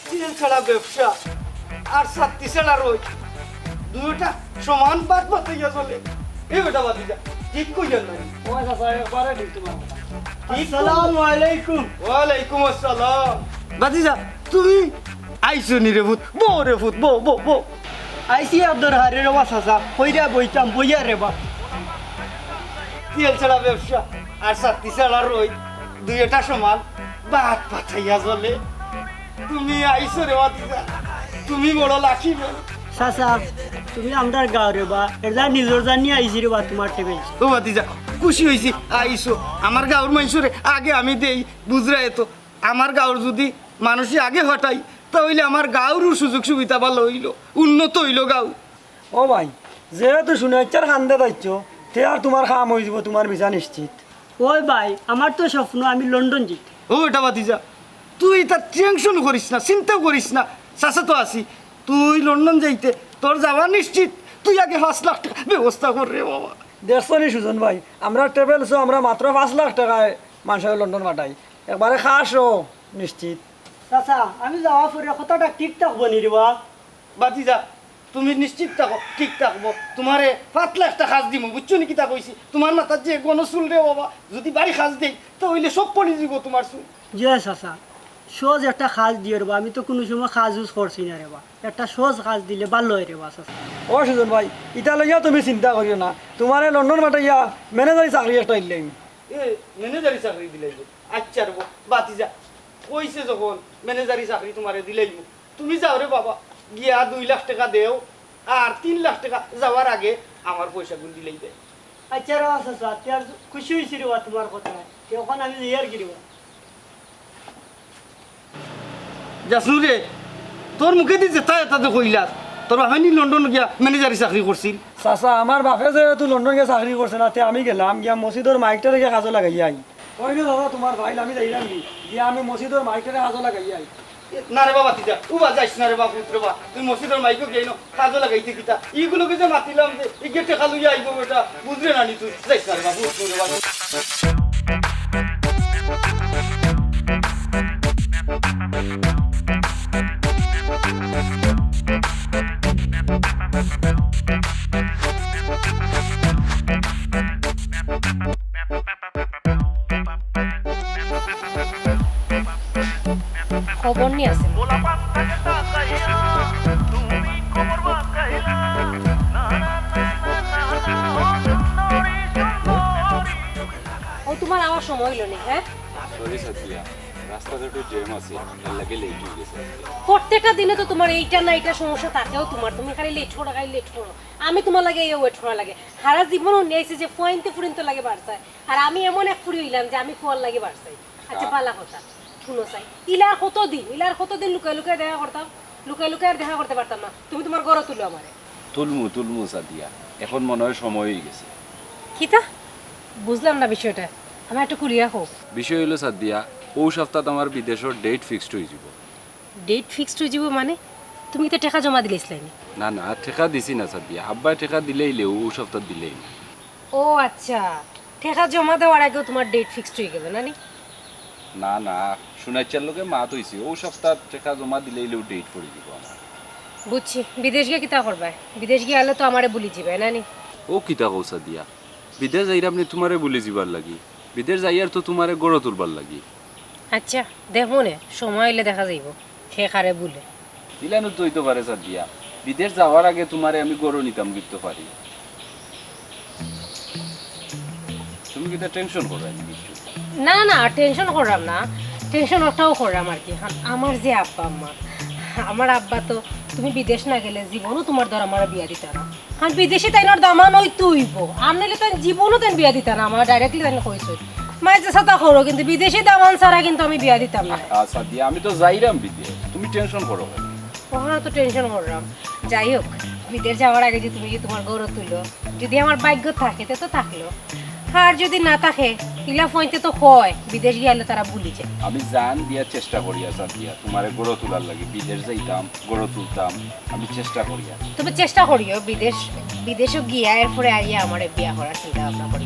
তেল ছাড়া ব্যবসা আর ছাত্রী ছাড়া রোজ দুইটা সমান বাদ বাতাইয়া চলে এই বেটা বাতিজা ঠিক কইয়া নাই আসসালামু আলাইকুম ওয়ালাইকুম আসসালাম বাতিজা তুমি আইছো নি রে ভূত বো রে ভূত বো বো বো আইসি আব্দুর হারে রে বাসাসা কইরা বইতাম বইয়া রে বা তেল ছাড়া ব্যবসা আর ছাত্রী ছাড়া রোজ দুইটা সমান বাদ বাতাইয়া চলে তুমি আইছো রে বাতিজা তুমি বড় লাখি চাচা তুমি আমার গাঁও রে বা এটা নিজের জানি আইছি রে বা তোমার টেবিল ও বাতিজা খুশি হয়েছি আইসো আমার গাঁর মানুষরে আগে আমি দেই বুঝরা এত আমার গাঁর যদি মানুষই আগে হটাই তাহলে আমার গাঁরও সুযোগ সুবিধা ভালো হইল উন্নত হইল গাঁও ও ভাই যেহেতু শুনেছার খান্দে যাচ্ছ তে আর তোমার খাম হয়ে যাব তোমার ভিসা নিশ্চিত ওই ভাই আমার তো স্বপ্ন আমি লন্ডন যেতে ও এটা বাতিজা তুই তার টেনশন করিস না চিন্তাও করিস না চাষা তো আসি তুই লন্ডন যাইতে তোর যাওয়া নিশ্চিত তুই আগে 5 লাখ টাকা ব্যবস্থা কর রে বাবা দেখছো নি সুজন ভাই আমরা ট্রাভেলসও আমরা মাত্র 5 লাখ টাকায় মানুষের লন্ডন পাঠাই একবারে খাসও নিশ্চিত চাচা আমি যাওয়া পরে কতটা ঠিক থাকবো নি রে বা বাতিজা তুমি নিশ্চিত থাকো ঠিক থাকবো তোমারে 5 লাখ টাকা খাস দিব বুঝছো নাকি তা কইছি তোমার মাথার যে কোনো চুল রে বাবা যদি বাড়ি খাস দেই তাহলে সব পড়ে যাব তোমার চুল জয় চাচা সহজ একটা খাজ দিয়ে রেবা আমি তো কোনো সময় খাজ ইউজ করছি না রেবা একটা সহজ খাজ দিলে ভালো হয় রেবা চাচা ও সুজন ভাই ইটা লইয়া তুমি চিন্তা করিও না তোমার লন্ডন মাঠাইয়া ম্যানেজারি চাকরি একটা ইলেন এ ম্যানেজারি চাকরি দিলাইব আচ্ছা রে বাতিজা কইছে যখন ম্যানেজারি চাকরি তোমারে দিলাইব তুমি যাও রে বাবা গিয়া 2 লাখ টাকা দেও আর 3 লাখ টাকা যাওয়ার আগে আমার পয়সাগুলো দিলেই দেয় আচ্ছা রে চাচা আর খুশি হয়েছি রেবা তোমার কথা এখন আমি ইয়ার গিরিবা যাসনু রে তোর মুখে দি যেটা এটা তো কইলাস তোর বাহানি লন্ডন গিয়া ম্যানেজারি চাকরি করছিল চাচা আমার বাপে যেহেতু লন্ডন গিয়ে চাকরি করছে না তে আমি গেলাম গিয়া মসজিদর মাইকটা রেখে কাজও লাগাই আই ওই রে দাদা তোমার ভাই আমি যাইলাম গিয়া আমি মসজিদর মাইকটা কাজও লাগাই আই না রে বাবা তিজা উবা যাইস না রে বাবা পুত্র বা তুই মসজিদের মাইকো গেইনো কাজও লাগাইতে কিতা এইগুলোকে যে মাতিলাম যে এই গেটে খালুইয়া আইবো বেটা বুঝরে না নি তুই যাইস না রে বাবা পুত্র রে বাবা খবর নিয়ে আসে ও তোমার আমার সময় হইল নি হ্যাঁ সরি সাথিয়া রাস্তাতে একটু জ্যাম আছে এর লাগে লেট হয়ে গেছে প্রত্যেকটা দিনে তো তোমার এইটা না এটা সমস্যা থাকেও তোমার তুমি খালি লেট করো খালি লেট করো আমি তোমার লাগে এই ওয়েট করা লাগে সারা জীবনও নিয়েছি যে ফুরিনতে লাগে বাড়ছায় আর আমি এমন এক ফুরি হইলাম যে আমি ফুয়ার লাগে বাড়ছাই আচ্ছা পালা কথা শুনো চাই ইলার কতদিন লুকাই লুকাই দেখা করতাম লুকাই লুকাই আর দেখা করতে পারতাম না তুমি তোমার ঘরে তুলো আমারে তুলমু সাদিয়া এখন মনে হয় সময় হয়ে গেছে কিতা বুঝলাম না বিষয়টা আমার একটু কুলিয়া হোক বিষয় হলো সাদিয়া ও সপ্তাহ আমার বিদেশের ডেট ফিক্সড হয়ে যাব ডেট ফিক্সড হয়ে যাব মানে তুমি তো টাকা জমা দিলেছিলেন না না ঠেকা দিছি না সাদিয়া আব্বাই ঠেকা দিলেই ও সপ্তাহ দিলেই না ও আচ্ছা টাকা জমা দেওয়ার আগেও তোমার ডেট ফিক্সড হয়ে গেল না নি না না শুনাইচার লোকে মাত হয়েছে ও সপ্তাহ ঠেকা জমা দিলেই ডেট পড়ে যাব আমার বুঝছি বিদেশ গিয়ে কিতা করবা বিদেশ গিয়ে আলে তো আমারে বলি যাবে না নি ও কিতা কৌ সাদিয়া বিদেশ যাইরা আপনি তোমারে বলে যাবার লাগি বিদেশ যাইয়ার তো তোমারে গড়ে তুলবার লাগি আচ্ছা দেখো নে সময় এলে দেখা যাইব সে কারে বলে দিলানো তো হইতে পারে সাদিয়া বিদেশ যাওয়ার আগে তোমারে আমি গড়ে নিতাম গিফট পারি তুমি কিতা টেনশন করো আমি কিছু না না টেনশন করলাম না টেনশন ওটাও করলাম আর কি আমার যে আব্বা আম্মা আমার আব্বা তো তুমি বিদেশ না গেলে জীবনও তোমার দ্বারা আমার বিয়া দিতা না কারণ বিদেশে তাই দামান ওই তুইব আর নাহলে তাই জীবনও তাই বিয়া দিতা না আমার ডাইরেক্টলি তাই কইছ মায়ের যে সাথা করো কিন্তু বিদেশে দামান ছাড়া কিন্তু আমি বিয়া দিতাম না আচ্ছা দিয়া আমি তো যাইরাম বিদেশ তুমি টেনশন করো কেন? ওখানে তো টেনশন করলাম যাই হোক বিদেশ যাওয়ার আগে যে তুমি যে তোমার গৌরব তুলো যদি আমার ভাগ্য থাকে তো থাকলো আর যদি না থাকে ইলা ফইতে তো কয় বিদেশ গেলে তারা ভুলি যায় আমি জান দিয়ার চেষ্টা করি আসা দিয়া তোমারে গড়ে তোলার লাগে বিদেশ যাইতাম গড়ে তুলতাম আমি চেষ্টা করি তবে চেষ্টা করিও বিদেশও গিয়া এরপরে আইয়া আমার বিয়া করার চিন্তা ভাবনা করি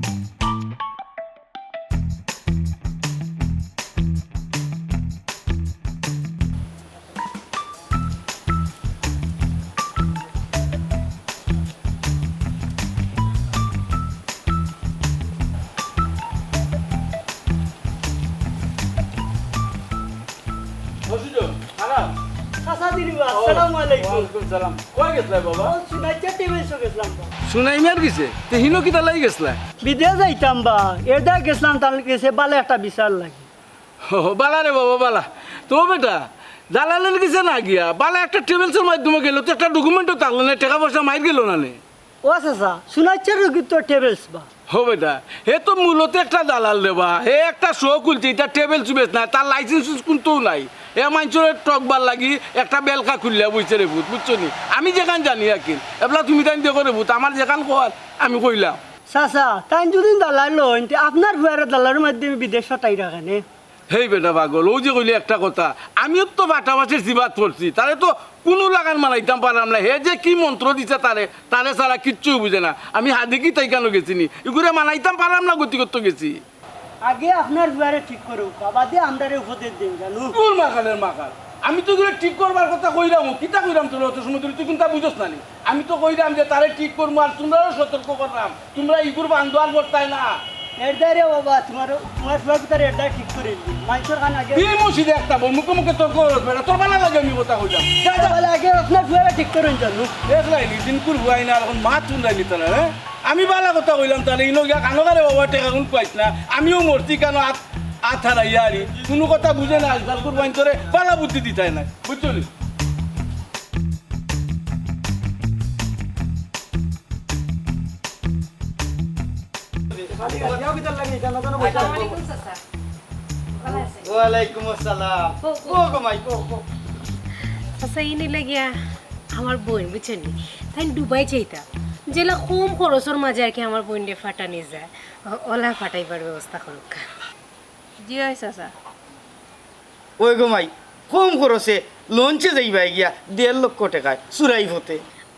চাচা দিদিবা আসসালামু আলাইকুম সালাম কই গেছলা বাবা সুনাইচা টেবিল শো গেছিলাম বা। সুনাইমার গেছে তে হিনো কি তালাই গেছলা বিদেশ যাইতাম বা এদা গেছিলাম তার কাছে বালে একটা বিচার লাগে বালা রে বাবা বালা তো বেটা দালালের গেছে না গিয়া বালা একটা ট্রাভেলসের মাধ্যমে গেল তো একটা ডকুমেন্টও থাকলো না টাকা পয়সা মাইর গেল না নে ও চাচা সুনাইচার তো টেবিলস বা হো বেটা হে তো মূলত একটা দালাল রে বা হে একটা শো খুলছে এটা ট্রাভেলস বেচ না তার লাইসেন্স কিন্তু নাই এ মাঞ্চরের টকবার লাগি একটা বেলকা খুললে বইছে রে ভূত বুঝছো নি আমি যেখান জানি আকিল এবলা তুমি তাই দেখো রে ভূত আমার যেখান কর আমি কইলাম চাচা তাই যদি দালাল লইন তে আপনার ভুয়ারের দালালের মাধ্যমে বিদেশ টাই রাখেন হেই বেটা পাগল ও যে কইলে একটা কথা আমিও তো বাটাবাসের জিবাত পড়ছি তারে তো কোনো লাগান মানাইতাম পারলাম না হে যে কি মন্ত্র দিছে তারে তারে ছাড়া কিচ্ছু বুঝে না আমি হাদিকি তাই কেন গেছি নি এগুলো মানাইতাম পারলাম না গতি করতে গেছি আগে আপনার ভুয়ারে ঠিক করো বাবা দিয়ে আমরারে উপদেশ দিন জানো কোন মাকালের মাকাল আমি তো এগুলো ঠিক করবার কথা কইরাম কিতা কইরাম তোর অত সময় ধরে তুই কিন্তু বুঝোস না নি আমি তো কইরাম যে তারে ঠিক করবো আর তোমরাও সতর্ক করলাম তোমরা ইগুর বান্ধোয়ার করতাই না এরদারে বাবা তোমার ভুয়ার ভিতরে এরদা ঠিক করে দিন মানুষের খান আগে কি মসজিদে একটা বল মুখে মুখে তোর বেটা তোর বানা লাগে আমি কথা কইলাম যা যা বলে আগে আপনার ভুয়ারে ঠিক করেন জানো দেখলাইনি দিনকুর হুয়াই না এখন মা চুন্দাইনি তারা হ্যাঁ আমি বালা কথা কইলাম তাহলে ইনো গিয়া কানো গারে বাবা টেকা কোন পাইছ না আমিও মরছি কেন আথারা ইয়ারি কোনো কথা বুঝে না আজকাল কুরবাইন করে বালা বুদ্ধি দিতাই না বুঝলি আসসালামু আলাইকুম চাচা ভালো আছেন ওয়ালাইকুম আসসালাম ও গো মাই কো কো চাচা ইনি লাগিয়া আমার বোন বুঝছেন নি তাই দুবাই চাইতাম যেলা কম খরচের মাঝে আর কি আমার বোনকে ফাটানি যায় ওলা ফাটাইবার ব্যবস্থা করুক জি হয় চাচা ওই গো মাই কম খরচে লঞ্চে যাইবা গিয়া 1.5 লক্ষ টাকায় চুরাই হতে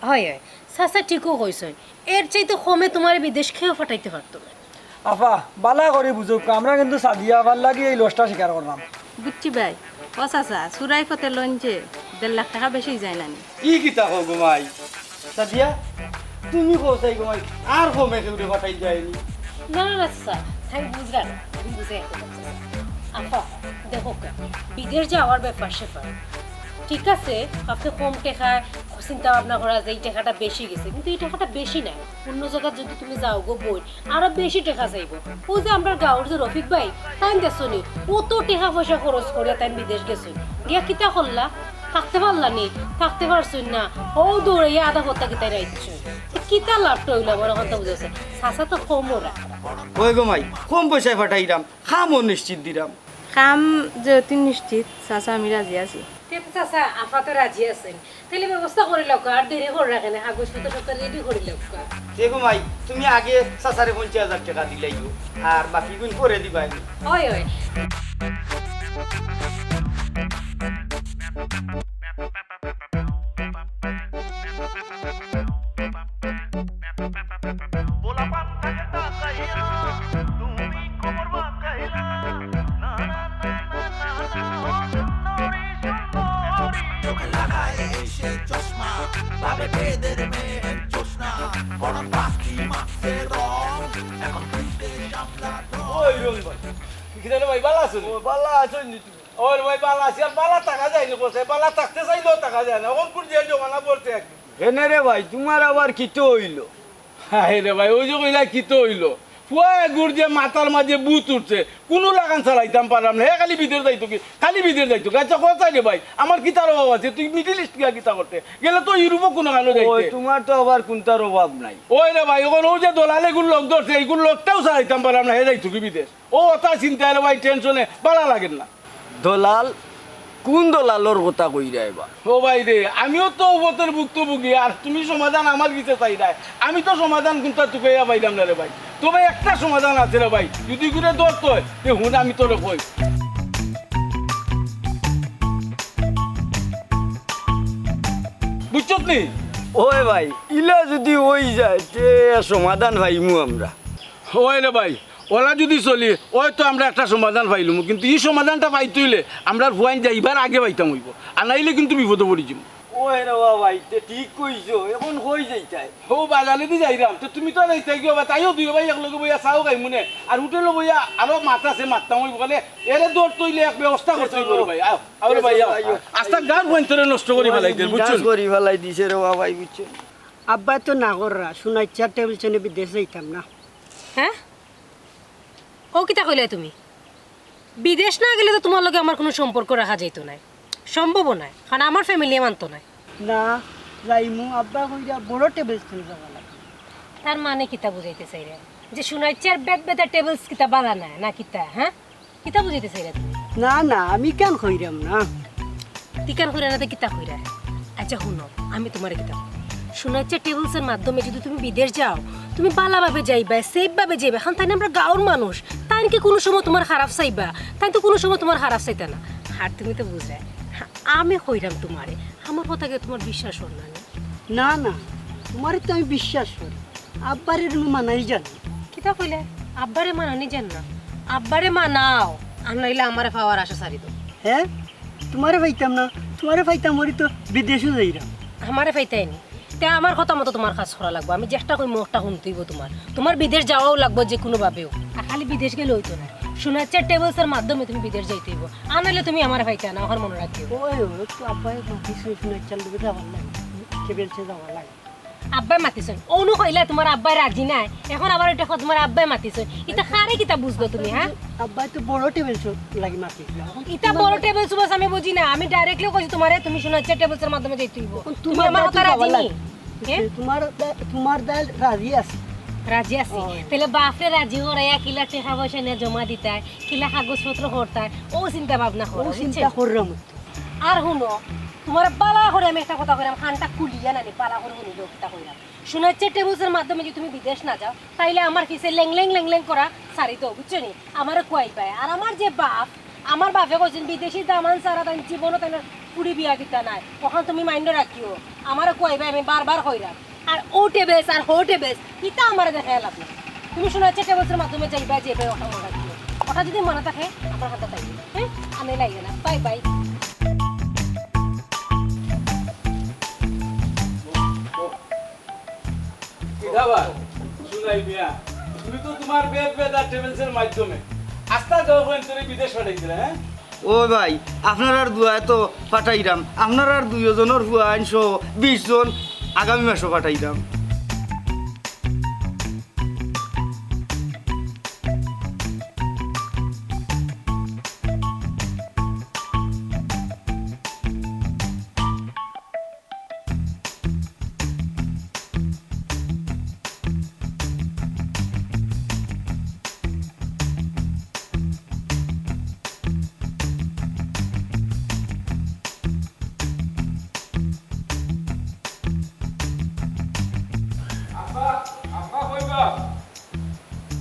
হয় হয় চাচা ঠিকও কইছেন এর চাইতে কমে তোমার বিদেশ খেয়েও ফাটাইতে পারতো না আফা বালা করে বুঝুক আমরা কিন্তু সাদিয়া ভাল লাগি এই লসটা স্বীকার করলাম বুঝছি ভাই ও চাচা চুরাই ফতে লঞ্চে 1.5 লাখ টাকা বেশি যায় না নি ই কিতা কো গো মাই সাদিয়া তুমি কোসাই গো মাই আর কমে কেউরে ফাটাই যায়নি না না না চাচা আমি বুঝলাম আমি বুঝে আপা দেখো বিদেশ যাওয়ার ব্যাপার সেপার ঠিক আছে আপনি কম টাকায় চিন্তা ভাবনা করা যে এই টাকাটা বেশি গেছে কিন্তু এই টাকাটা বেশি নাই অন্য জায়গায় যদি তুমি যাও গো বই আরো বেশি টাকা চাইব ও যে আমরা গাঁৱৰ যে রফিক ভাই তাই দেখছো নি কত টাকা পয়সা খরচ করে তাই বিদেশ গেছো গিয়া কিতা করলা থাকতে পারলা নি থাকতে পারছুন না ও দৌড়াইয়া আধা ভর্তা কিতাই রাখছো কিতা লাভটা হইলো আমার কথা বুঝেছে চাচা তো কম ওরা ওই গো মাই কম পয়সায় ফাটাইরাম খামও নিশ্চিত দিরাম কাম যেহেতু নিশ্চিত চাচা আমি রাজি আছি চাচা আপা তো রাজি আছেন তাহলে ব্যবস্থা করে লোক আর দেরি করে রাখেন কাগজপত্র সব রেডি করে লোক দেখো মাই তুমি আগে চাচারে 50,000 টাকা দিলাইও আর বাকি গুণ করে দিবাই হয় হয় ওই রং ভাই কিদারে ভাই বালা আছে ও বালা আছেন নি তুমি ওর ভাই বালা আছে আর বালা টাকা যায় না কোথায় বালা থাকতে চাইলেও টাকা যায় না ওর কোন যে জমানা পড়তে একদম এনে রে ভাই তোমার আবার কিতো হইলো হ্যাঁ রে ভাই ওই যে কইলা কি তো হইলো ফুয়া গুড় যে মাথার মাঝে বুত উঠছে কোনো লাগান চালাইতাম পারলাম না হে খালি বিদের যাইতো কি খালি বিদের যাইতো আচ্ছা কোথায় রে ভাই আমার কিতার অভাব আছে তুই মিডিল ইস্ট গিয়া কিতা করতে গেলে তো ইউরোপও কোনো গানো ওই যাইতে তোমার তো আবার কোনটার অভাব নাই ওই রে ভাই ওখানে ও যে দলালে গুলো লোক ধরছে এইগুলো লোকটাও চালাইতাম পারলাম না হে যাইতো কি বিদেশ ও ওটা চিন্তা রে ভাই টেনশনে ভালো লাগেন না দলাল কোন দলালর কথা কইরা এবার ও ভাই রে আমিও তো ওপতের ভুক্তভোগী আর তুমি সমাধান আমার দিতে চাই না আমি তো সমাধান কোনটা তোকে পাইলাম না রে ভাই তবে একটা সমাধান আছে রে ভাই যদি করে ধরতে হয় হুন আমি তোরে কই বুঝছত নি ওই ভাই ইলা যদি ওই যায় তে সমাধান ভাইমু আমরা ওই রে ভাই ওরা যদি চলি ওই তো আমরা একটা সমাধান পাইলাম কিন্তু এই সমাধানটা পাইতে হইলে আমরা ভুয়াইন যাইবার আগে পাইতাম হইব আর নাইলে কিন্তু বিপদে পড়ি যাবো ওই রে বাবা এটা ঠিক কইছো এখন হই যাইতাই ও বাজারে দি যাইরাম তো তুমি তো যাইতে গিয়ে তাইও দুই ভাই একলগে বইয়া চাও খাই মনে আর হোটেলে বইয়া আরো মাথা আছে মাথা মই বলে এরে দৌড় তৈলে এক ব্যবস্থা করতে হইব ভাই আও আরে ভাই আও আস্তা গান পয়েন্টরে নষ্ট করি ফেলাই দেন বুঝছো করি ফেলাই দিছে রে বাবা বুঝছো আব্বা তো না কররা শোনাই চার টেবিল চেনে বিদেশ যাইতাম না হ্যাঁ ও কিতা কইলে তুমি বিদেশ না গেলে তো তোমার লগে আমার কোনো সম্পর্ক রাখা যাইতো না সম্ভব নয় কারণ আমার ফ্যামিলি মানতো না না যাইমু আব্বা কইরা বড় টেবিল চেনে যাওয়া লাগে তার মানে কিতা বুঝাইতে চাইরা যে শুনাইছার বেদ বেদা টেবিলস কিতা বাধা না না কিতা হ্যাঁ কিতা বুঝাইতে চাইরা তুমি না না আমি কেন কইরাম না টিকান কইরা না তো কিতা কইরা আচ্ছা শুনো আমি তোমারে কিতা শুনাইছার টেবিলসের মাধ্যমে যদি তুমি বিদেশ যাও তুমি ভালোভাবে যাইবা সেফভাবে যাইবা এখন তাই না আমরা গাঁওর মানুষ তাই কি কোনো সময় তোমার খারাপ চাইবা তাই তো কোনো সময় তোমার খারাপ চাইতে না আর তুমি তো বুঝাই আমি কইরাম তোমারে আমার কথাকে তোমার বিশ্বাস হল না না না তোমারই তো আমি বিশ্বাস করি আব্বারে তুমি মানাই জানি কিতা কইলে আব্বারে মানানি জান না আব্বারে মানাও আর নাইলে আমারে পাওয়ার আশা সারি দাও হ্যাঁ তোমারে পাইতাম না তোমারে পাইতাম মরি তো বিদেশে যাইরাম আমারে পাইতাইনি তে আমার কথা মতো তোমার কাজ করা লাগবে আমি চেষ্টা করি মুখটা শুনতেইব তোমার বিদেশ যাওয়াও লাগবে যে কোনোভাবেও আর খালি বিদেশ গেলে হইতো না শোনাচ্ছার টেবিলসের মাধ্যমে তুমি বিদেশ যাইতেইব আর নাইলে তুমি আমারে পাইতা না আমার মনে রাখিও ওই তো আব্বাই মাতিছে শুনে চাল দেবে যাওয়ার লাগে টেবিল চেনে যাওয়ার লাগে আব্বাই মাতিছেন অনু কইলা তোমার আব্বাই রাজি নাই এখন আবার এটা তোমার আব্বাই মাতিছেন এটা খারে কিতা বুঝলো তুমি হ্যাঁ আব্বাই তো বড় টেবিল লাগি মাতিছিল এটা বড় টেবিল সুবাস আমি বুঝি না আমি ডাইরেক্টলি কইছি তোমারে তুমি শোনাচ্ছার টেবিলসের মাধ্যমে যাইতেইব তুমি আমার কথা রাজি নি তোমার দাল রাজি আছে রাজি আছি তাহলে বাপরে রাজি করাইয়া কিলা টাকা পয়সা নিয়ে জমা দিতাই কিলা কাগজপত্র করতাই ও চিন্তা ভাবনা ও করো চিন্তা করলাম আর শুনো তোমার পালা করে আমি একটা কথা কইরাম খানটা কুলিয়া নানি পালা করে শুনি কথা কইরাম শোনাচ্ছে টেবুলসের মাধ্যমে যদি তুমি বিদেশ না যাও তাইলে আমার পিছে লেং করা সারি তো বুঝছো নি আমার কুয়াই পায় আর আমার যে বাপ আমার বাপে কইছেন বিদেশি দামান সারা তাই জীবনও তাই পুরি বিয়া কিতা নাই তখন তুমি মাইন্ড রাখিও আমার কুয়াই পায় আমি বারবার কইরাম আর ও টেবেস আর হো টেবেস কিতা আমার দেখায় লাভ না তুমি শোনাচ্ছে টেবুলসের মাধ্যমে যাইবা যেবে ওটা মনে রাখিও ওটা যদি মনে থাকে আমার হাতে তাই হ্যাঁ আমি লাগে না বাই বাই কিদাবার শুনাই মিয়া তুমি তো তোমার বেদ বেদ আর টেবিলসের মাধ্যমে আস্তা যাও পয়েন্টরে বিদেশ পাঠাইছিলে হ্যাঁ ও ভাই আপনার আর দুয়ায় তো পাঠাইলাম আপনার আর দুজনের ভুয়া 20 জন আগামী মাসে পাঠাইলাম আব্বা কইবা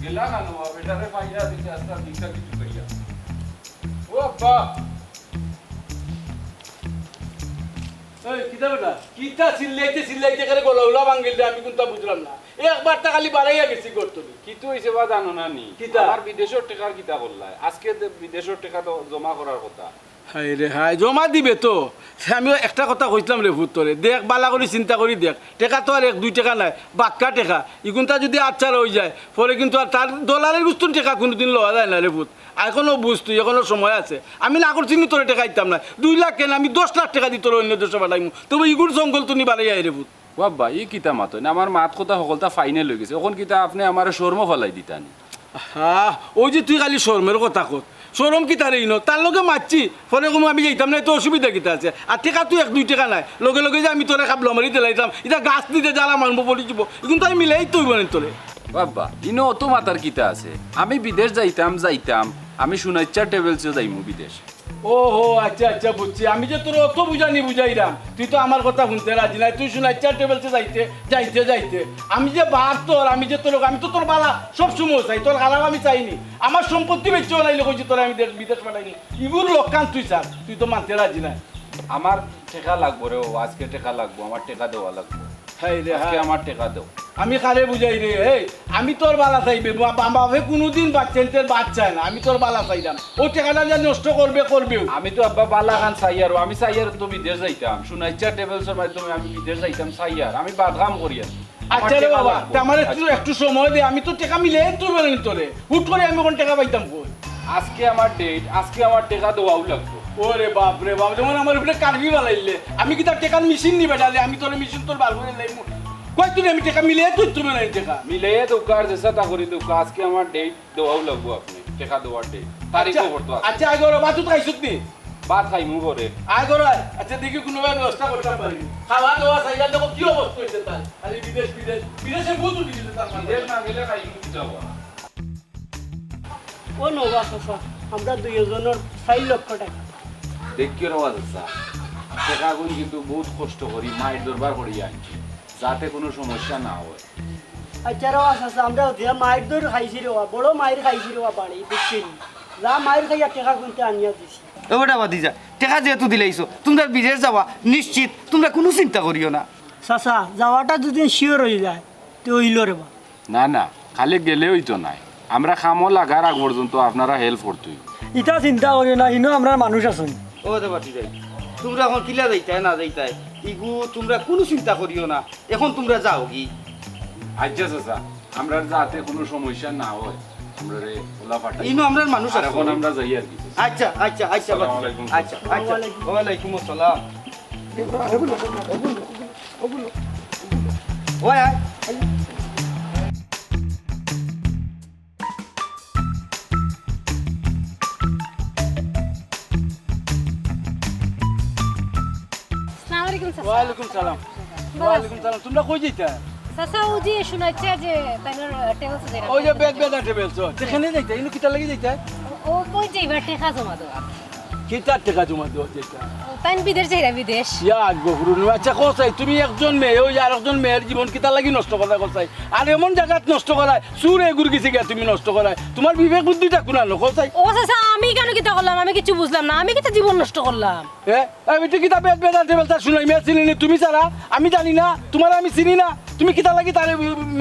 গেলা না নো বেটারে পাইয়া দিতে আস্তা দিশা কিছু কইয়া ও আব্বা এই কিতা বেটা কিতা চিল্লাইতে করে গলা ভাঙিল আমি কোনটা বুঝলাম না একবার তা খালি বাড়াইয়া গেছি গর্তনি কিতো হইছে বা জানো না নি কিতা? আমার বিদেশের টাকার কিতা করলাই আজকে বিদেশের টাকা তো জমা করার কথা হাই রে হাই জমা দিবে তো আমি একটা কথা কইছিলাম রে ভূত তোরে দেখ বালা করে চিন্তা করি দেখ টেকা তো আর 1-2 টাকা নাই বাক্কা টেকা ইগুনটা যদি আচ্ছার হয়ে যায় পরে কিন্তু আর তার ডলারের বুঝতুন টেকা কোনোদিন লওয়া যায় না রে ভূত এখনো বুঝ তুই এখনো সময় আছে আমি না করছি তোরে টেকা দিতাম না 2 লাখ কেন আমি 10 লাখ টাকা দিই তোর অন্য দেশে পাঠাইমু তবে ইগুর জঙ্গল তুমি বাড়াই রে ভূত বাবা ই কিতা মাতো না আমার মাত কথা সকলটা ফাইনাল হয়ে গেছে এখন কিতা আপনি আমার শর্ম ফলাই দিতানি হ্যাঁ ওই যে তুই খালি শর্মের কথা কত শরম কি তার ইনো তার লগে মারছি ফলে কোনো আমি যাইতাম না তো অসুবিধা কিতা আছে আর টেকা তুই 1-2 টাকা নাই লগে লগে যে আমি তোরে খাবলো মারি দিলাইতাম এটা গাছ দিতে জ্বালা মানবো বলি যাব এখন তো আমি মিলাই তুই বলেন তোরে বাবা ইনো অত মাতার কিতা আছে আমি বিদেশ যাইতাম আমি শুনাইচ্ছা টেবিলসে যাইমু বিদেশ ও হো আচ্ছা বুঝছি আমি যে তোর অত বুঝাইরাম তুই তো আমার কথা শুনতে রাজি নাই তুই শুনাই চার টেবিলসে যাইতে আমি যে বাপ তোর আমি যে তোর আমি তো তোর বালা সব সময় চাই তোর গালাম আমি চাইনি আমার সম্পত্তি বেচে নাইলে কইছি তোর আমি বিদেশ পাঠাইনি ইগুর লক্ষান তুই স্যার তুই তো মানতে রাজি নাই আমার টেকা লাগবো রে ও আজকে টেকা লাগবো আমার টেকা দেওয়া লাগবো হাই রে আজকে হাই। আমার টাকা দাও আমি কারে বুঝাই রে এই আমি তোর বালা চাইবে বাবা কোনোদিন বাচ্চাদের বাচ্চায় না আমি তোর বালা চাইলাম ও টাকাটা যা নষ্ট করবেও আমি তো আব্বা বালা খান সাইয়ার আমি সাইয়ার তো বিদেশ যাইতাম শুনাইছা টেবিলসের মাধ্যমে আমি বিদেশ যাইতাম সাইয়ার আমি বাদাম করি আর আচ্ছা রে বাবা আমার একটু সময় দে আমি তো টাকা মিলে তুই বলেন তোরে হুট করে আমি কোন টাকা পাইতাম কই আজকে আমার ডেট আজকে আমার টাকা দেওয়াও লাগবে ওরে বাপ রে বাপ যেমন আমার উপরে কারবি বানাইলে আমি কি তার টাকার মেশিন নিবে ডালে আমি তোর মেশিন তোর বার করে লাইব কই তুই আমি টাকা মিলে তুই তুমি নাই টাকা মিলে দোকার যেসা তা করি দোকার আজকে আমার ডেট দেওয়াও লাগবে আপনি টাকা দেওয়ার ডেট তারিখও করতে আচ্ছা আগে ওরা বাতুত খাইছত নি বাদ খাইমু করে আয় করো আয়। আচ্ছা দেখি কোনো ব্যবস্থা করতে পারি খাওয়া দাওয়া চাইলে দেখো কি অবস্থা হয়েছে তার খালি বিদেশে বহুত উঠে গেছে তার মানে। বিদেশ না গেলে খাইমু যাবো ও নবা চাচা আমরা দুইজনের 4 লক্ষ টাকা দেখিও আওয়াজ আছে টাকা গুণ কিন্তু বহুত কষ্ট করি মায়ের দরবার করি আনছি যাতে কোনো সমস্যা না হয় আচ্ছা রবা চাচা আমরা দিয়া মায়ের দর খাইছি রবা বড় মায়ের খাইছি রবা বাড়ি বুঝছি যা মায়ের খাইয়া টাকা গুনতে আনিয়া দিছি ওটা বাদি যা টাকা যেহেতু দিলাইছো তোমরা বিদেশ যাওয়া নিশ্চিত তোমরা কোনো চিন্তা করিও না চাচা যাওয়াটা যদি শিওর হয়ে যায় তো হইল রে বা না না খালি গেলেই তো নাই আমরা খামো লাগার আগ পর্যন্ত আপনারা হেল্প করতেই ইটা চিন্তা করি না ইনো আমরা মানুষ আছেন ও দে বাদি যাই তোমরা এখন কিলা যাইতায় না যাইতায় ইগু তোমরা কোনো চিন্তা করিও না এখন তোমরা যাও কি আচ্ছা চাচা আমরা যাতে কোনো সমস্যা না হয় আমরা রে ওলা ফাটাই ইনো আমরা মানুষ আর আছে এখন আমরা যাই আর কি আচ্ছা আচ্ছা আচ্ছা আসসালামু আলাইকুম। আচ্ছা আচ্ছা ওয়ালাইকুম আসসালাম ওই আয় আসসালামু আলাইকুম চাচা ওয়ালাইকুম সালাম ওয়ালাইকুম সালাম তোমরা কই যাইতা চাচা ও যে শুনাইছে যে তাইনের টেবিল সাজাইরা ওই যে ব্যাগ ব্যাগ আটে বেলছো সেখানে যাইতা ইনো কিতা লাগি যাইতা ও কই যাইবা টাকা জমা দেওয়া কিতার টাকা জমা দেওয়া যাইতা তাইন বিদেশ যাইরা বিদেশ ইয়া গহরু আচ্ছা কোসাই তুমি একজন মেয়ে ওই আর একজন মেয়ের জীবন কিতা লাগি নষ্ট করা কোসাই আর এমন জায়গাত নষ্ট করায় সুর এগুর গেছে গিয়া তুমি নষ্ট করায় তোমার বিবেক বুদ্ধিটা কুনানো কোসাই ও চাচা আমি কেন কিতা করলাম আমি কিছু বুঝলাম না আমি কিতা জীবন নষ্ট করলাম আমি তো কিতা ব্যাগ ব্যাগ আনতে বলতা শুনাই মেয়ে চিনি নি তুমি ছাড়া আমি জানি না তোমার আমি চিনি না তুমি কিতা লাগি তার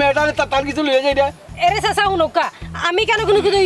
মেয়েটারে তার কিছু লয়ে যাই রে এরে চাচা শুনুকা আমি কেন কোনো কিছু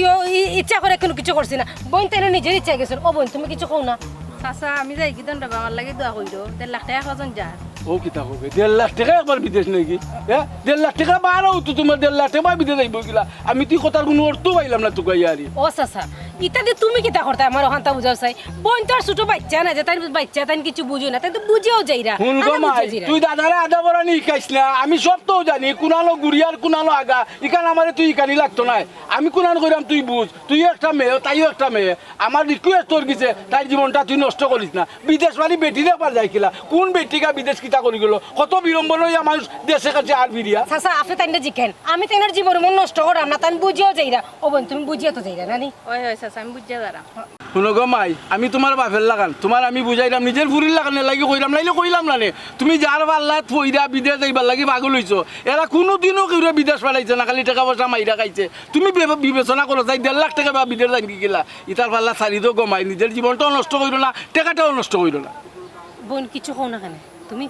ইচ্ছা করে কোনো কিছু করছি না বোন তাই নিজের ইচ্ছা গেছিল ও বোন তুমি কিছু কও না চাচা আমি যাই কি দণ্ড আমার লাগে দোয়া কইরো 1.5 লাখ টাকা কজন যা ও কিতা কবে 1.5 লাখ টাকা একবার বিদেশ নাকি 1.5 লাখ টাকা বারো তো তোমার 1.5 লাখ টাকা বিদেশ যাইব গিলা আমি তুই কথার কোনো অর্থ পাইলাম না তোকে ইয়ারি ও চাচা ইত্যাদি তুমি কিতা করতে আমার ওখানটা বুঝাও চাই বোন তো আর ছোট বাচ্চা না যে তাই বাচ্চা তাই কিছু বুঝো না তাই তো বুঝেও যাইরা শুন গো মাই তুই দাদারে আদা বড় নি খাইছ না আমি সব তো জানি কুনালো গুড়িয়ার কুনালো আগা ইকান আমারে তুই ইকানি লাগতো না আমি কুনান কইরাম তুই বুঝ তুই একটা মেয়ে তাইও একটা মেয়ে আমার রিকোয়েস্ট তোর গিছে তাই জীবনটা তুই নষ্ট করিস না বিদেশ বাড়ি বেটি একবার যাইছিলা কোন বেটিকা বিদেশ কিতা করি গেল কত বিড়ম্বন হইয়া মানুষ দেশে কাছে আর ফিরিয়া চাচা আপনি তাইনা জিকেন আমি তাইনার জীবন মন নষ্ট করাম না তাই বুঝেও যাইরা ও বোন তুমি বুঝিয়ে তো যাইরা নানি ওই হয় চাচা আমি বুঝিয়া দাঁড়া শুনো গো মাই আমি তোমার বাপের লাগান তোমার আমি বুঝাইলাম নিজের ফুরির লাগানে লাগি কইলাম নাইলে কইলাম না নে তুমি যার পাল্লাত ফইরা বিদেশ যাইবার লাগি পাগল হইছো এরা কোনোদিনও কেউ বিদেশ পাঠাইছে না খালি টাকা পয়সা মাইরা খাইছে তুমি বিবেচনা করো যাই 1.5 লাখ টাকা বা বিদেশ যাই গেলা ইতার পাল্লা ছাড়ি দো গমাই নিজের জীবনটাও নষ্ট করিল না টাকাটাও নষ্ট করিল না বোন কিছু কও না কেন তুমি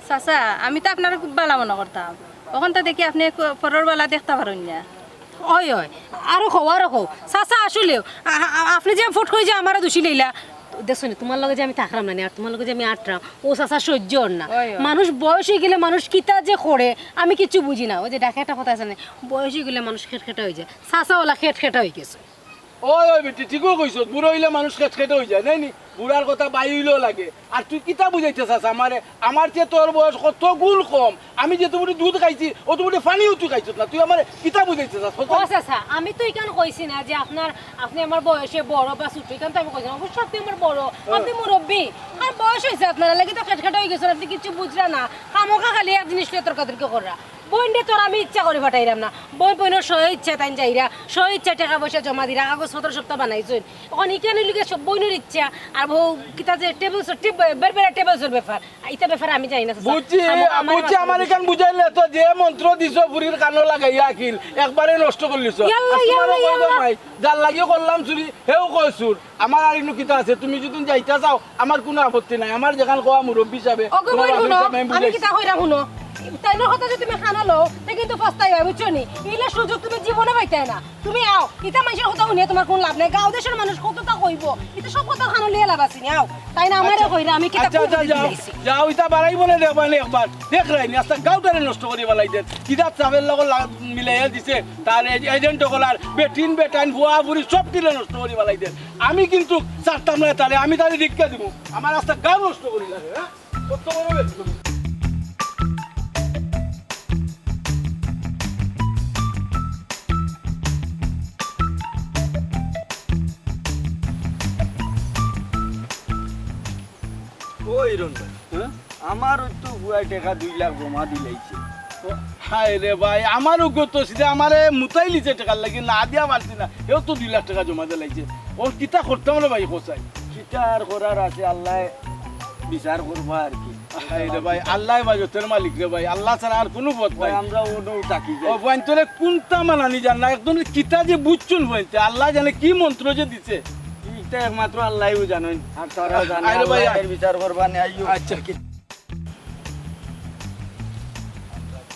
চাচা আমি তো আপনার খুব ভালো মনে করতাম ওখান তো দেখি আপনি পরের বেলা দেখতে পারেন না ওই ওই আরো কও চাচা আসলেও আপনি যে ফট করে যে আমারও দোষী লইলা দেখছো না তোমার লগে যে আমি থাকলাম না আর তোমার লগে যে আমি আটরাম ও চাচা সহ্য ওর না ওই, ওই। মানুষ বয়স হয়ে গেলে মানুষ কিতা যে করে আমি কিছু বুঝি না ওই যে ডাকে একটা কথা আছে না বয়স হয়ে গেলে মানুষ খেটখেটা হয়ে যায় চাচা ওলা খেটখেটা হয়ে গেছে ওই ওই বেটি ঠিকও কইছ বুড়ো হইলে মানুষ খেটখেটে হয়ে যায় নাই নি বুড়ার কথা বাই হইলেও লাগে আর তুই কিতা বুঝাইতে চাস আমারে আমার চেয়ে তোর বয়স কত গুণ কম আমি যে তুমি দুধ খাইছি ও তুমি পানিও তুই খাইছ না তুই আমারে কিতা বুঝাইতে চাস ও চাচা আমি তো এখানে কইছি না যে আপনি আমার বয়সে বড় বা ছোট এখানে তো আমি কইছি না অবশ্যই আপনি আমার বড় আপনি মুরব্বী আর বয়স হয়েছে আপনার লাগে তো খেটখেটা হয়ে গেছেন আপনি কিছু বুঝরা না খামোখা খালি এক জিনিস তর্কাতর্কি করা বইনডে তোর আমি ইচ্ছা করে ফাটাইলাম না বোনের সহ ইচ্ছা তাই যাইরা সহ ইচ্ছা টাকা পয়সা জমা দিরা কাগজপত্র সপ্তাহ বানাইছেন এখন এখানে লিখে সব বইনের ইচ্ছা আর বউ কিতা যে বেরবেরা টেবিলসের ব্যাপার এটা ব্যাপার আমি জানি না চাচা। বুঝছি বুঝছি আমার এখান বুঝাইলে তো যে মন্ত্র দিছ বুড়ির কানো লাগাইয়া আখিল একবারে নষ্ট করলিছ ইয়াল্লা, ইয়াল্লা, ইয়াল্লা। যার লাগিও করলাম চুরি হেও কয় চুর আমার আর ইনু কিতা আছে তুমি যদি যাইতা চাও আমার কোনো আপত্তি নাই আমার যেখান কোয়া মুরব্বী হিসাবে ওগো তোমার বই বাপের শুনো হিসাবে আমি আমি বুঝাইছি। কিতা কইরা শুনো তাইনোর কথা যদি তুমি খানালো তে কিন্তু পস্তাইবা বুঝছো নি এইলা সুযোগ তুমি জীবনে পাইতে না তুমি আও ইতা মানুষের কথা শুনিয়ে তোমার কোন লাভ নাই গাঁও দেশের মানুষ কতটা কইব এটা সব কথা খানো লিয়ে লাভ আছে নি আও তাই না আমারে কইরা আমি কিতা আচ্ছা আচ্ছা যাও যাও ইটা বাড়াই বলে দেখবানি একবার দেখ রাইনি আস্তা গাঁওটারে নষ্ট করি বেলাই দেন কিতা চাবের লগত মিলাইয়া দিছে তার এজেন্ট কলার বেটিন বেটাইন বুয়া বুড়ি সব দিলে নষ্ট করি বেলাই দেন আমি কিন্তু চারতাম না তাহলে আমি তাহলে দীক্ষা দিব আমার রাস্তা গাঁও নষ্ট করি লাগে হ্যাঁ কত বড় বেশ ওই রন ভাই হ্যাঁ আমার তো বুয়াই টাকা 2 লাখ জমা দিলাইছে হায় রে ভাই আমারও গত সিধা আমারে মুতাই লিছে টাকা লাগি না দিয়া পারছি না এও তো 2 লাখ টাকা জমা দিলাইছে ওর কিতা করতাম রে ভাই কোসাই বিচার করার আছে আল্লাহ বিচার করবা আর কি হায় রে ভাই আল্লাহ বাজতের মালিক রে ভাই আল্লাহ ছাড়া আর কোনো পথ ভাই নাই আমরা ওনো তাকি ও যাই ভাই তোরে কোনটা মানানি জান না একদম কিতা যে বুঝছুন হইতে আল্লাহ জানে কি মন্ত্র যে দিছে এটা একমাত্র আল্লাহই জানেন আর তারা জানে আরে ভাই, আল্লাহের বিচার করবা নে আইও আচ্ছা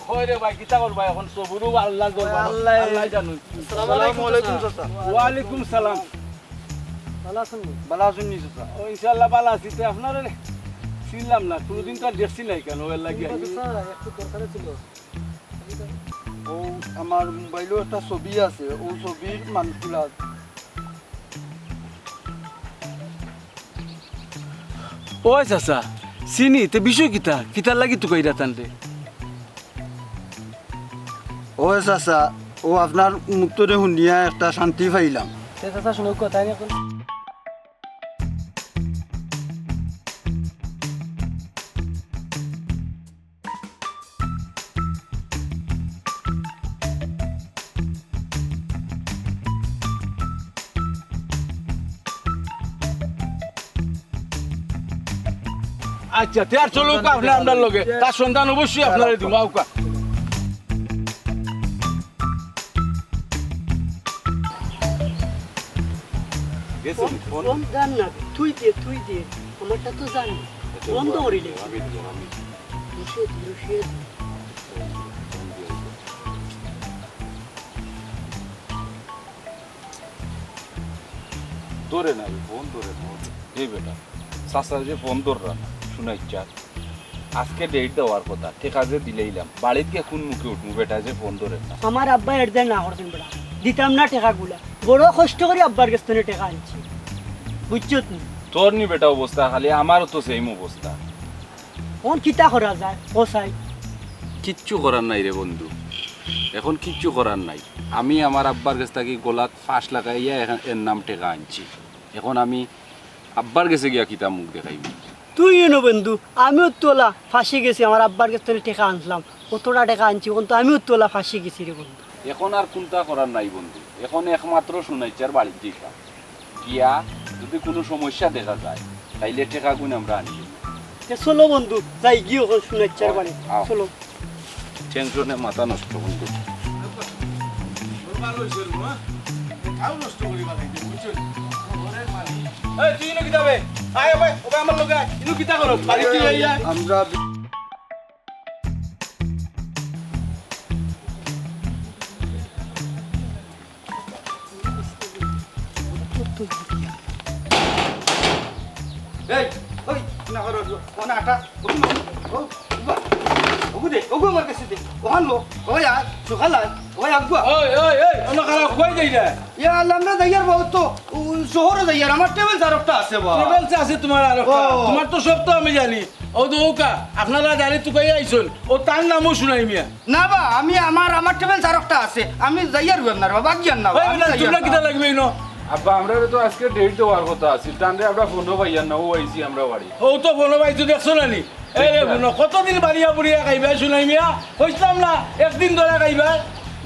হয় রে ভাই কিতা করবা এখন সবুরু আল্লাহ করবা আল্লাহ- আল্লাহ জানুন আসসালামু আলাইকুম চাচা ওয়া আলাইকুম সালাম ভালো আছেন নি? ভালো আছেন নি চাচা ও ইনশাআল্লাহ ভালো আছি তো আপনার চিনলাম না কোনোদিন তো আর দেখছি নাই কেন ওর লাগি একটু দরকার ছিল ও আমার মোবাইলও একটা ছবি আছে ও ছবির মানুষগুলা ও চাচা চিনি তে বিষয় কিতা কিতার লাগি তো কইরা তানরে ও চাচা ও আপনার মুক্তরে শুনিয়া একটা শান্তি পাইলাম চাচা শুনুক কথা এখন আচ্ছা তে আর চলুক আপনার আপনার লগে তার সন্তান অবশ্যই আপনারে দিব আউকা ফোন জান না তুই দিয়ে আমারটা তো জানি বন্ধ করিলে ধরে না ফোন ধরে না এই বেটা চাচা যে ফোন ধররা শোনা ইচ্ছা আজকে ডেট দেওয়ার কথা ঠিক আছে দিলেইলাম বাড়িতে গিয়ে কোন মুখে উঠবো বেটা যে ফোন ধরে না আমার আব্বা এরদের না করছেন বেড়া দিতাম না টাকাগুলা বড় কষ্ট করে আব্বার কাছ থেকে টাকা আনছি বুঝছো তুমি তোর নি বেটা অবস্থা খালি আমারও তো সেম অবস্থা কোন কিতা করা যায় ও চাই কিচ্ছু করার নাই রে বন্ধু এখন কিচ্ছু করার নাই আমি আমার আব্বার কাছ থেকে গোলাত ফাঁস লাগাইয়া এর নাম টেকা আনছি এখন আমি আব্বার কাছে গিয়া কিতা মুখ দেখাইব তুই এনো বন্ধু আমিও তোলা ফাঁসি গেছি আমার আব্বার কাছ থেকে টাকা আনলাম কতটা টাকা আনছি কিন্তু আমিও তোলা ফাঁসি গেছি রে বন্ধু এখন আর কোনটা করার নাই বন্ধু এখন একমাত্র শুনাইচার বাড়ির দিকা গিয়া যদি কোনো সমস্যা দেখা যায় তাইলে টেকা গুণ আমরা আনি চলো বন্ধু যাই গিয়ে শুনেচ্ছার বাড়ি আও। চলো টেনশনে মাথা নষ্ট বন্ধু ভালো হইছে হ্যাঁ খাও নষ্ট করি বানাইতে বুঝছো এই তুই ইনো কিতাবে আয় ভাই ওবে আমার লগে আয় ইনো কিতা করো বাড়ি তুই আইয়া আমরা এই ওই না করো কোন আটা ওগু দে ওগু আমার কাছে দে ওহান লো ওই আর সুখালা ওই আগুয়া ওই ওই ওই অন্য খারাপ কই যাই না ইয়া আমরা যাইয়ার বহুত তো শহরে যাইয়ার আমার টেবিল চারটা আছে বা টেবিল আছে তোমার আর একটা। ও। তোমার তো সব তো আমি জানি ও তো ওকা আপনারা জানি তো কই আইছন ও তার নামও শুনাই মিয়া না বা আমি আমার টেবিল চারটা আছে আমি যাইয়ার হইম না রে বাবা গিয়ান না ওই বেটা তোমরা কিতা লাগবে ইনো আব্বা আমরা তো আজকে ডেট দেওয়ার কথা আছে টান্ডে আমরা ফোনও পাইয়ার না ও আইছি আমরা বাড়ি ও তো বলো ভাই তুই দেখছো না নি এই রে বোন কতদিন বাড়িয়া বুড়িয়া খাইবা শুনাই মিয়া হইতাম না একদিন ধরে খাইবা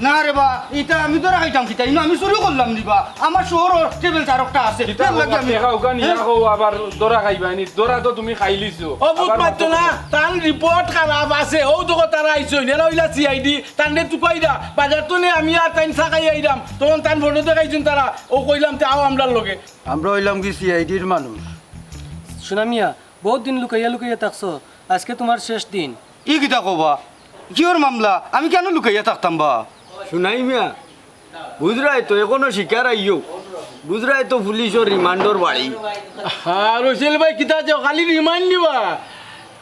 না রে বা এটা আমি তো রাখাইতাম কিতা ইনো আমি শুরু করলাম দিবা আমার শহর টেবিল চারটা আছে কিতা তেল লাগে আমি টেকা উকা নিয়া খাও আবার দরা খাইবানি দরা তো তুমি খাই লিছো ও বুট মারতো না তার রিপোর্ট খারাপ আছে ও তো তারা আইছো নেলা হইলা সিআইডি তান্ডে তু কইরা বাজার তো নে আমি আর তাইন সাকাই আইরাম তখন তান ফটো দেখাইছুন তারা ও কইলাম তে আও আমরার লগে আমরা হইলাম কি সিআইডির মানুষ শোনা মিয়া বহুত দিন লুকাইয়া লুকাইয়া থাকছো আজকে তোমার শেষ দিন ই কিতা কবা কিওর মামলা আমি কেন লুকাইয়া থাকতাম বা শুনাই মিয়া বুঝরাই তো এখনো শিকার আইও বুঝরাই তো পুলিশের রিমান্ডর বাড়ি আর রসেল ভাই কিতা যাও খালি রিমাইন্ড দিবা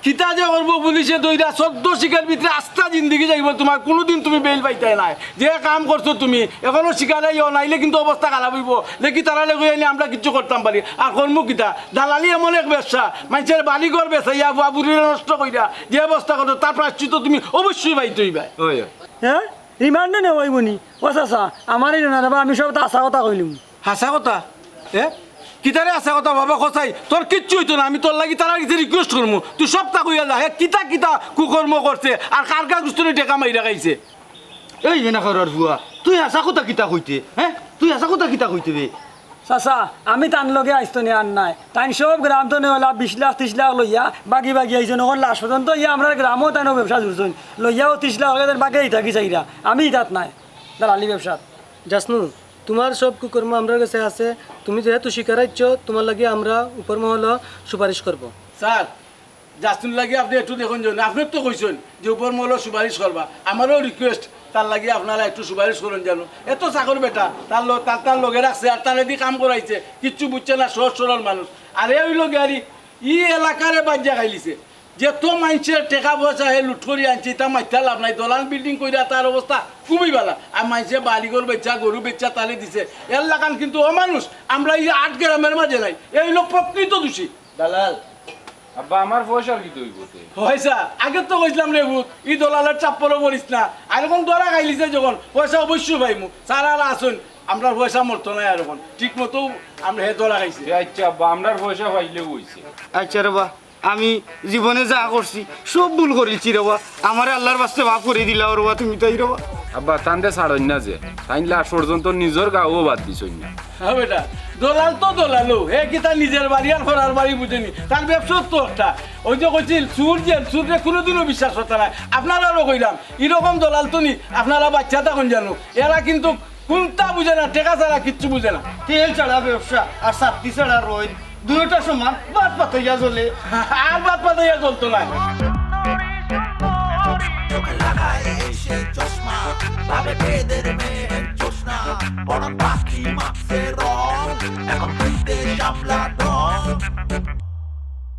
কিতা যে করবো পুলিশে দইরা 14 শিকার ভিতরে আস্থা জিন্দগি যাইব তোমার কোনোদিন তুমি বেল পাইতাই নাই যে কাম করছো তুমি এখনো শিকার আইও নাইলে কিন্তু অবস্থা খারাপ হইব দেখি তারা লেগে আইলে আমরা কিছু করতাম পারি আর কর্ম কিতা দালালি এমন এক ব্যবসা মানুষের বাড়িঘর বেচাইয়া বাবুরে নষ্ট কইরা যে অবস্থা করতো তার প্রায়শ্চিত তুমি অবশ্যই পাইতে হইবা হ্যাঁ রিমান্ডে নেওয়াই বনি ও চাচা আমারই না রে আমি সব আশা কথা কইলুম হাসা কথা কিতারে আসা কথা বাবা কসাই তোর কিচ্ছু হইতো না আমি তোর লাগি তারা কিছু রিকোয়েস্ট করবো তুই সবটা কইয়া যা কিতা কিতা কুকর্ম করছে আর কার কার গুস্তরে টেকা মাইরা খাইছে এই না করার বুয়া তুই আশা কথা কিতা কইতে হ্যাঁ তুই আশা কথা কিতা কইতে বে চাচা আমি তান লগে আইসতো নি আর নাই তাই সব গ্রাম তো নেওয়া 20 লাখ 30 লাখ লইয়া বাকি বাকি আইসন ওখান লাস্ট পর্যন্ত ইয়া আমরা গ্রামও তাই ব্যবসা জুড়ছেন লইয়াও 30 লাখ লগে বাকি থাকি চাইরা আমি তাত নাই দালালি ব্যবসা জাসনু তোমার সব কুকর্ম আমরা কাছে আছে তুমি যেহেতু শিকারাইছ তোমার লাগে আমরা উপর মহল সুপারিশ করব স্যার জাস্তুর লাগে আপনি একটু দেখুন জন আপনি তো কইছেন যে উপর মহল সুপারিশ করবা আমারও রিকোয়েস্ট তার লাগে আপনারা একটু সুপারিশ করুন জানো এত চাকর বেটা তার লগে রাখছে আর তার এদিকে কাম করাইছে কিচ্ছু বুঝছে না সহজ সরল মানুষ আর এই লগে আর ই এলাকারে বাজ্যা খাইলিছে যে তো মানুষের টেকা পয়সা হে লুট করি আনছে তা মাইথা লাভ নাই দলান বিল্ডিং কইরা তার অবস্থা খুবই ভালো আর মানুষে বালিগর বেচা গরু বেচা তালে দিছে এর লাগান কিন্তু অমানুষ আমরা এই 8 গ্রামের মাঝে নাই এই লোক প্রকৃত দোষী দালাল আব্বা আমার পয়সার কি দইব তে পয়সা আগে তো কইছিলাম রে ভূত ই দলালের চাপ্পলও পড়িস না আর এখন ধরা খাইলিছে যখন পয়সা অবশ্যই পাইমু সারা আসুন আমরা পয়সা মরতো না আর এখন ঠিক মতো আমরা হে ধরা খাইছি আচ্ছা আব্বা আমরার পয়সা পাইলে হইছে আচ্ছা রে বা আমি জীবনে যা করছি সব ভুল করেছি রে বা আমার আল্লাহর বাস্তে মাফ করে দিলা রে বা তুমি তাই রে বা আব্বা তান্দে ছাড়ন না যে তাই লাস্ট পর্যন্ত নিজের গাও বাদ দিছই না হ্যাঁ বেটা দলাল তো দলালো হে কি তার নিজের বাড়ি আর ঘরের বাড়ি বুঝেনি তার ব্যবসা তো একটা ওই যে কইছিল সুরকে কোনোদিনও বিশ্বাস হতো না আপনারাও কইলাম এরকম দলাল তো নি আপনারা বাচ্চা তখন জানো এরা কিন্তু কোনটা বুঝে না টেকা ছাড়া কিচ্ছু বুঝে না তেল ছাড়া ব্যবসা আর সাত্তি ছাড়া রোদ দুইটা সমান বাদ পাতাইয়া চলে আর বাদ পাতাইয়া চলতো না লাগায় এসে চশমা ভাবে বেদের মেয়ে চশমা বরং পাখি মাপসের